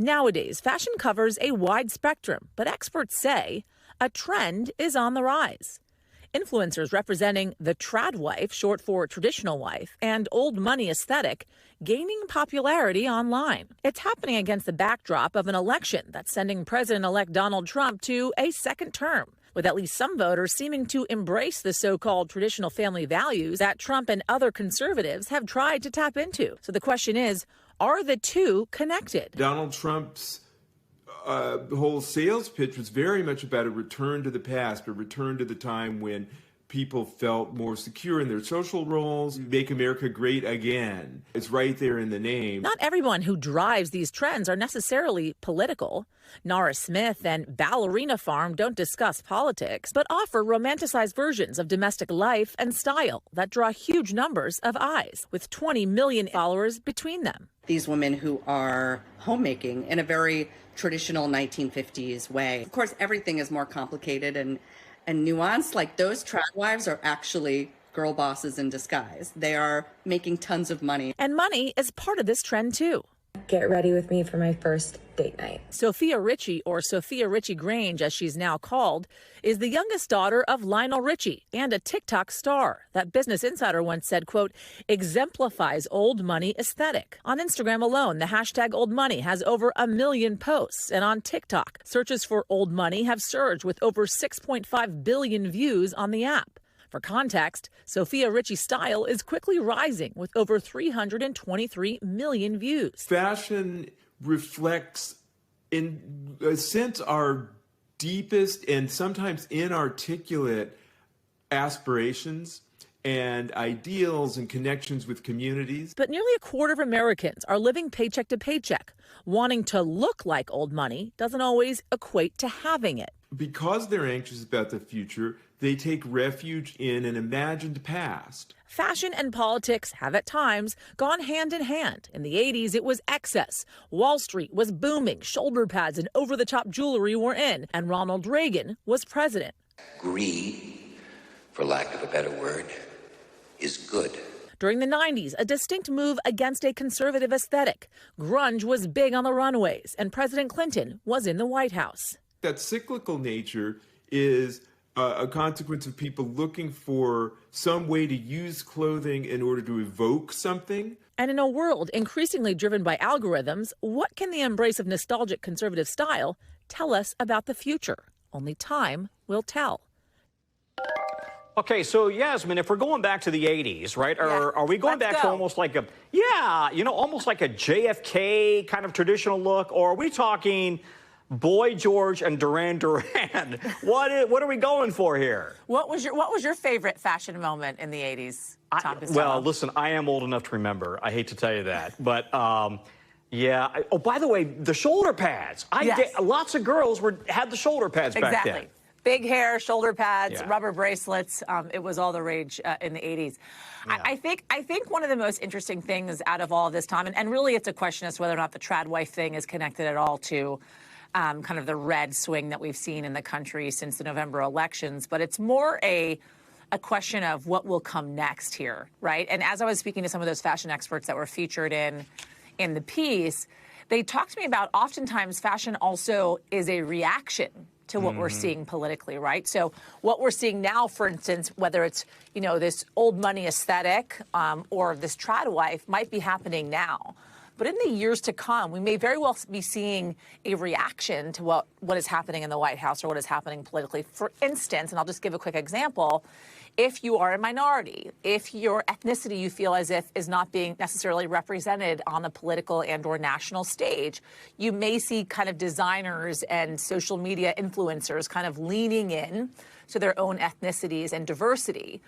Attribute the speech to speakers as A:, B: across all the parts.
A: Nowadays, fashion covers a wide spectrum, but experts say a trend is on the rise. Influencers representing the trad wife, short for traditional wife, and old money aesthetic gaining popularity online. It's happening against the backdrop of an election that's sending President-elect Donald Trump to a second term, with at least some voters seeming to embrace the so-called traditional family values that Trump and other conservatives have tried to tap into. So the question is, are the two connected?
B: Donald Trump's whole sales pitch was very much about a return to the past, a return to the time when people felt more secure in their social roles, make America great again. It's right there in the name.
A: Not everyone who drives these trends are necessarily political. Nara Smith and Ballerina Farm don't discuss politics, but offer romanticized versions of domestic life and style that draw huge numbers of eyes, with 20 million followers between them.
C: These women who are homemaking in a very traditional 1950s way. Of course, everything is more complicated and nuanced. Like, those trad wives are actually girl bosses in disguise. They are making tons of money.
A: And money is part of this trend, too.
D: Get ready with me for my first date night.
A: Sophia Richie, or Sophia Richie Grange, as she's now called, is the youngest daughter of Lionel Richie and a TikTok star that Business Insider once said, quote, exemplifies old money aesthetic. On Instagram alone, the hashtag old money has over 1 million posts. And on TikTok, searches for old money have surged with over 6.5 billion views on the app. For context, Sophia Richie's style is quickly rising with over 323 million views.
B: Fashion reflects, in a sense, our deepest and sometimes inarticulate aspirations and ideals and connections with communities.
A: But nearly a quarter of Americans are living paycheck to paycheck. Wanting to look like old money doesn't always equate to having it.
B: Because they're anxious about the future, they take refuge in an imagined past.
A: Fashion and politics have at times gone hand in hand. In the 80s, it was excess. Wall Street was booming. Shoulder pads and over-the-top jewelry were in. And Ronald Reagan was president.
E: Greed, for lack of a better word, is good.
A: During the 90s, a distinct move against a conservative aesthetic. Grunge was big on the runways, and President Clinton was in the White House.
B: That cyclical nature is a consequence of people looking for some way to use clothing in order to evoke something.
A: And in a world increasingly driven by algorithms, what can the embrace of nostalgic conservative style tell us about the future? Only time will tell.
F: Okay, so Yasmin, if we're going back to the 80s, right? Are we going back to almost like almost like a JFK kind of traditional look? Or are we talking Boy George and Duran Duran? What are we going for here?
A: What was your favorite fashion moment in the 80s, Tom Costello?
F: Well, listen, I am old enough to remember. I hate to tell you that, but yeah. Oh, by the way, the shoulder pads. Lots of girls had the shoulder pads back then.
A: Big hair, shoulder pads, rubber bracelets. It was all the rage in the 80s. Yeah. I think one of the most interesting things out of all of this, Tom, and really it's a question as to whether or not the trad wife thing is connected at all to kind of the red swing that we've seen in the country since the November elections. But it's more a question of what will come next here, right? And as I was speaking to some of those fashion experts that were featured in the piece, they talked to me about oftentimes fashion also is a reaction to what we're seeing politically, right? So what we're seeing now, for instance, whether it's, this old money aesthetic or this trad wife might be happening now. But in the years to come, we may very well be seeing a reaction to what is happening in the White House or what is happening politically. For instance, and I'll just give a quick example, if you are a minority, if your ethnicity you feel as if is not being necessarily represented on the political and or national stage, you may see kind of designers and social media influencers kind of leaning in to their own ethnicities and diversity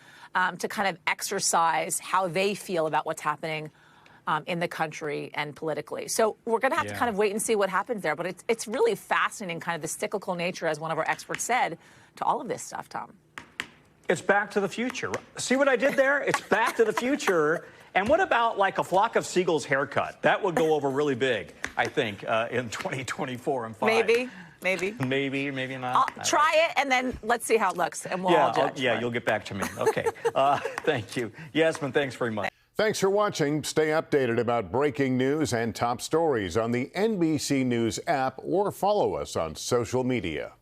A: to kind of exercise how they feel about what's happening in the country and politically. So we're going to have to kind of wait and see what happens there. But it's really fascinating, kind of the cyclical nature, as one of our experts said, to all of this stuff, Tom.
F: It's back to the future. See what I did there? It's back to the future. And what about like a flock of seagulls haircut? That would go over really big, I think, in 2024 and 5.
A: Maybe.
F: Maybe not.
A: I'll try it, and then let's see how it looks, and we'll all judge.
F: You'll get back to me. Okay. Thank you. Yasmin, thanks very much.
G: Thanks for watching. Stay updated about breaking news and top stories on the NBC News app or follow us on social media.